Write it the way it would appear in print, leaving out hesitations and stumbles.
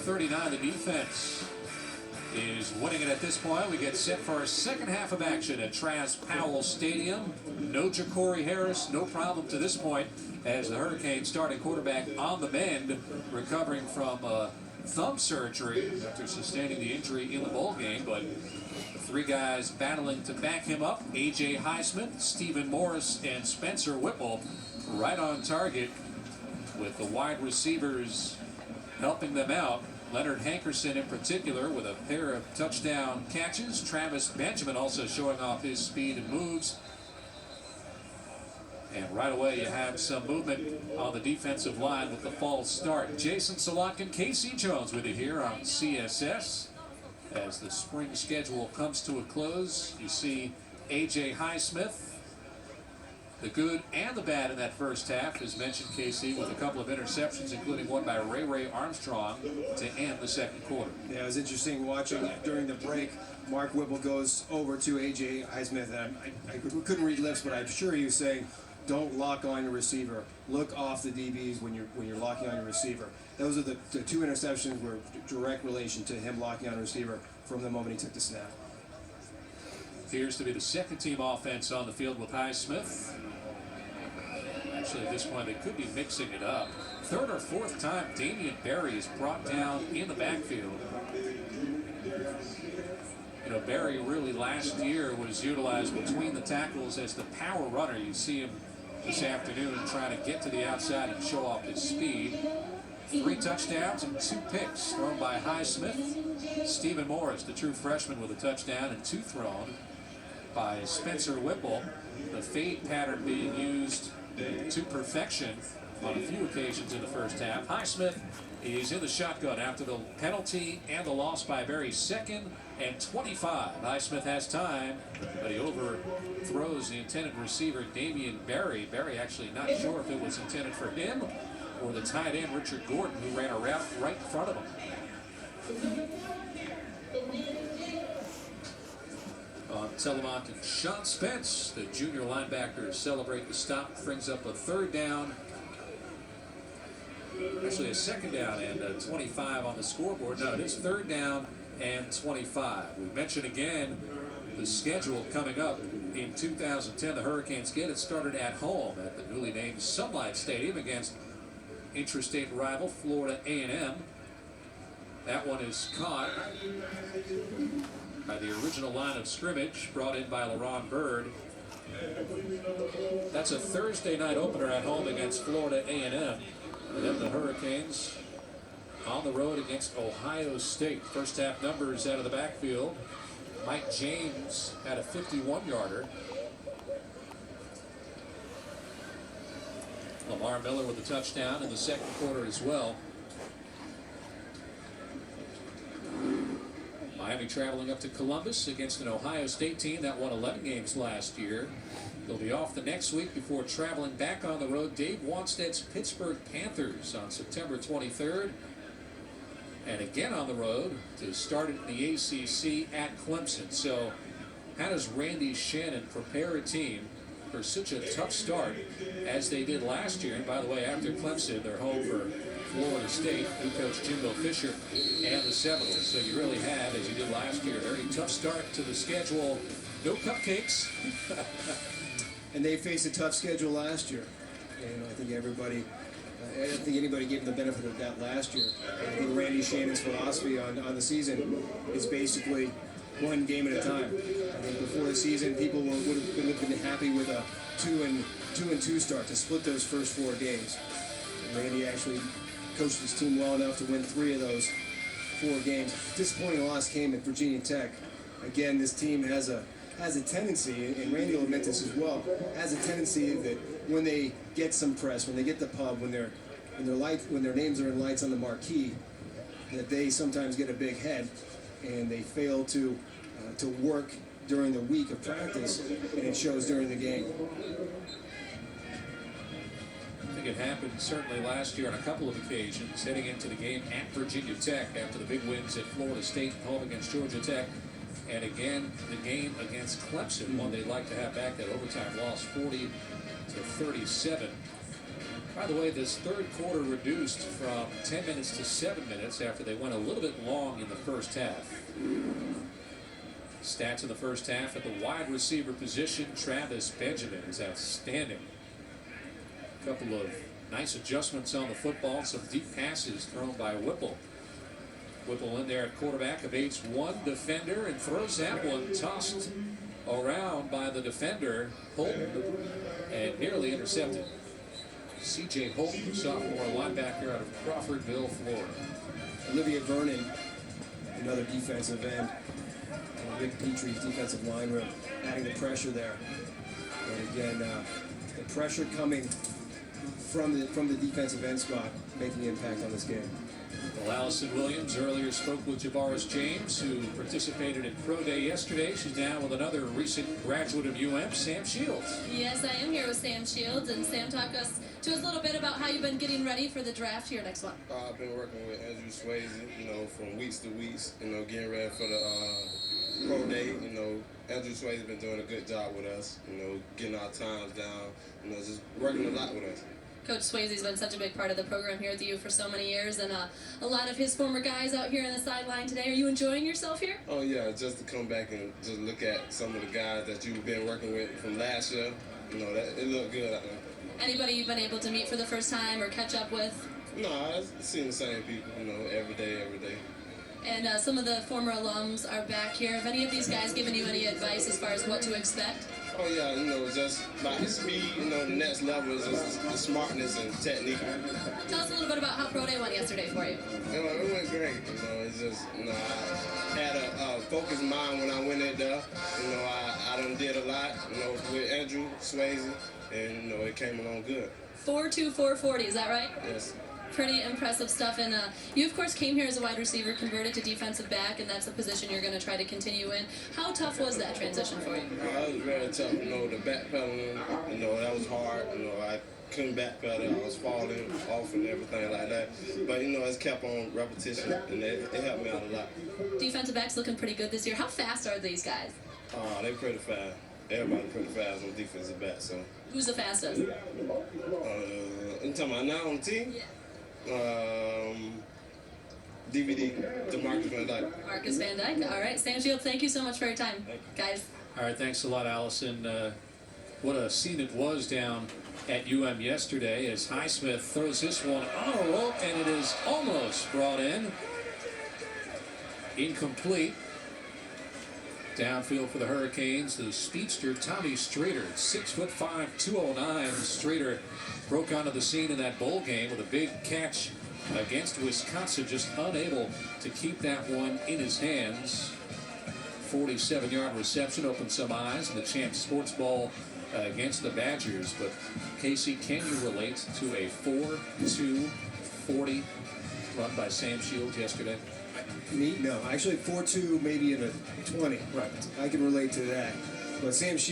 34-39, the defense is winning it at this point. We get set for our second half of action at Travis-Powell Stadium. No Ja'Cory Harris, no problem to this point, as the Hurricanes starting quarterback on the mend, recovering from thumb surgery after sustaining the injury in the bowl game. But the three guys battling to back him up, A.J. Highsmith, Stephen Morris, and Spencer Whipple, right on target, with the wide receivers helping them out. Leonard Hankerson in particular with a pair of touchdown catches. Travis Benjamin also showing off his speed and moves. And right away you have some movement on the defensive line with the false start. Jason Solotkin, Casey Jones with you here on CSS. As the spring schedule comes to a close, you see A.J. Highsmith, the good and the bad in that first half, as mentioned, KC, with a couple of interceptions, including one by Ray Armstrong to end the second quarter. Yeah, it was interesting watching during the break. Mark Whipple goes over to A.J. Highsmith, and I couldn't read lips, but I'm sure he was saying, don't lock on your receiver. Look off the DBs when you're locking on your receiver. Those are the two interceptions were direct relation to him locking on a receiver from the moment he took the snap. Appears to be the second team offense on the field with Highsmith. Actually, at this point, they could be mixing it up. Third or fourth time, Damian Berry is brought down in the backfield. You know, Berry really last year was utilized between the tackles as the power runner. You see him this afternoon trying to get to the outside and show off his speed. 3 touchdowns and 2 picks thrown by Highsmith. Stephen Morris, the true freshman, with a touchdown, and 2 thrown by Spencer Whipple. The fade pattern being used to perfection on a few occasions in the first half. Highsmith is in the shotgun after the penalty and the loss by Berry. 2nd and 25. Highsmith has time, but he overthrows the intended receiver, Damian Berry. Berry actually not sure if it was intended for him or the tight end, Richard Gordon, who ran a route right in front of him. On Telemont and Sean Spence, the junior linebackers celebrate the stop, brings up a 3rd down. Actually a 2nd down and 25 on the scoreboard. No, it is 3rd down and 25. We mentioned again the schedule coming up in 2010. The Hurricanes get it started at home at the newly named Sunlight Stadium against intrastate rival Florida A&M. That one is caught by the original line of scrimmage brought in by LaRon Bird. That's a Thursday night opener at home against Florida A&M. And then the Hurricanes on the road against Ohio State. First half numbers out of the backfield. Mike James had a 51-yarder. Lamar Miller with a touchdown in the second quarter as well. Miami traveling up to Columbus against an Ohio State team that won 11 games last year. They'll be off the next week before traveling back on the road. Dave Wanstead's Pittsburgh Panthers on September 23rd. And again on the road to start it in the ACC at Clemson. So how does Randy Shannon prepare a team for such a tough start as they did last year? And by the way, after Clemson, they're home for Florida State, new coach Jimbo Fisher, and the Seminoles. So you really have, as you did last year, a very tough start to the schedule. No cupcakes. And they faced a tough schedule last year. And I think I don't think anybody gave them the benefit of that last year. I think Randy Shannon's philosophy on the season is basically one game at a time. I think before the season, people would have been happy with a 2-2 start to split those first 4 games. And Randy actually coached his team well enough to win 3 of those 4 games. Disappointing loss came at Virginia Tech. Again, this team has a tendency, and Randy will admit this as well, has a tendency that when they get some press, when they get the pub, when their names are in lights on the marquee, that they sometimes get a big head, and they fail to work during the week of practice, and it shows during the game. I think it happened certainly last year on a couple of occasions, heading into the game at Virginia Tech after the big wins at Florida State, home against Georgia Tech. And again, the game against Clemson, one they'd like to have back, that overtime loss, 40-37. By the way, this third quarter reduced from 10 minutes to 7 minutes after they went a little bit long in the first half. Stats in the first half at the wide receiver position, Travis Benjamin is outstanding. A couple of nice adjustments on the football, some deep passes thrown by Whipple. Whipple in there at quarterback, evades one defender and throws that one tossed around by the defender, Holton, and nearly intercepted. C.J. Holton, sophomore linebacker out of Crawfordville, Florida. Olivia Vernon, another defensive end. Rick Petrie's defensive line room, adding the pressure there. And again, the pressure coming from the defensive end spot, making an impact on this game. Well, Allison Williams earlier spoke with Javaris James, who participated in Pro Day yesterday. She's now with another recent graduate of UM, Sam Shields. Yes, I am here with Sam Shields, and Sam, talk to us a little bit about how you've been getting ready for the draft here next month. I've been working with Andrew Swayze, from weeks to weeks, getting ready for the Pro Day. Andrew Swayze has been doing a good job with us, getting our times down, just working a lot with us. Coach Swayze's been such a big part of the program here with you for so many years, and a lot of his former guys out here on the sideline today. Are you enjoying yourself here? Oh, yeah, just to come back and just look at some of the guys that you've been working with from last year, it looked good out there. Anybody you've been able to meet for the first time or catch up with? No, I've seen the same people, every day. And some of the former alums are back here. Have any of these guys given you any advice as far as what to expect? Oh, yeah, just like the speed, the next level is just the smartness and technique. Tell us a little bit about how Pro Day went yesterday for you. It went great. It's just, I had a focused mind when I went in there. I done did a lot, with Andrew Swayze, and, it came along good. 4.2, 4.40, is that right? Yes. Pretty impressive stuff. And you, of course, came here as a wide receiver, converted to defensive back, and that's a position you're going to try to continue in. How tough was that transition for you? It was very tough. The backpedaling, that was hard. I couldn't backpedal. I was falling off and everything like that. But, it's kept on repetition, and it helped me out a lot. Defensive backs looking pretty good this year. How fast are these guys? They're pretty fast. Everybody pretty fast on defensive back. So. Who's the fastest? You talking about now on the team? Yeah. DVD, DeMarcus Van Dyke. Marcus Van Dyke. All right, Sam Shields, thank you so much for your time, guys. All right, thanks a lot, Allison. What a scene it was down at UM yesterday as Highsmith throws this one on a rope, and it is almost brought in. Incomplete. Downfield for the Hurricanes, the speedster Tommy Streeter, 6'5", 209. Streeter broke onto the scene in that bowl game with a big catch against Wisconsin, just unable to keep that one in his hands. 47-yard reception opened some eyes in the Champs Sports Bowl against the Badgers. But Casey, can you relate to a 4.2 40 run by Sam Shields yesterday? Me? No. Actually, 4.2, maybe in a 20. Right. I can relate to that. But Sam Shields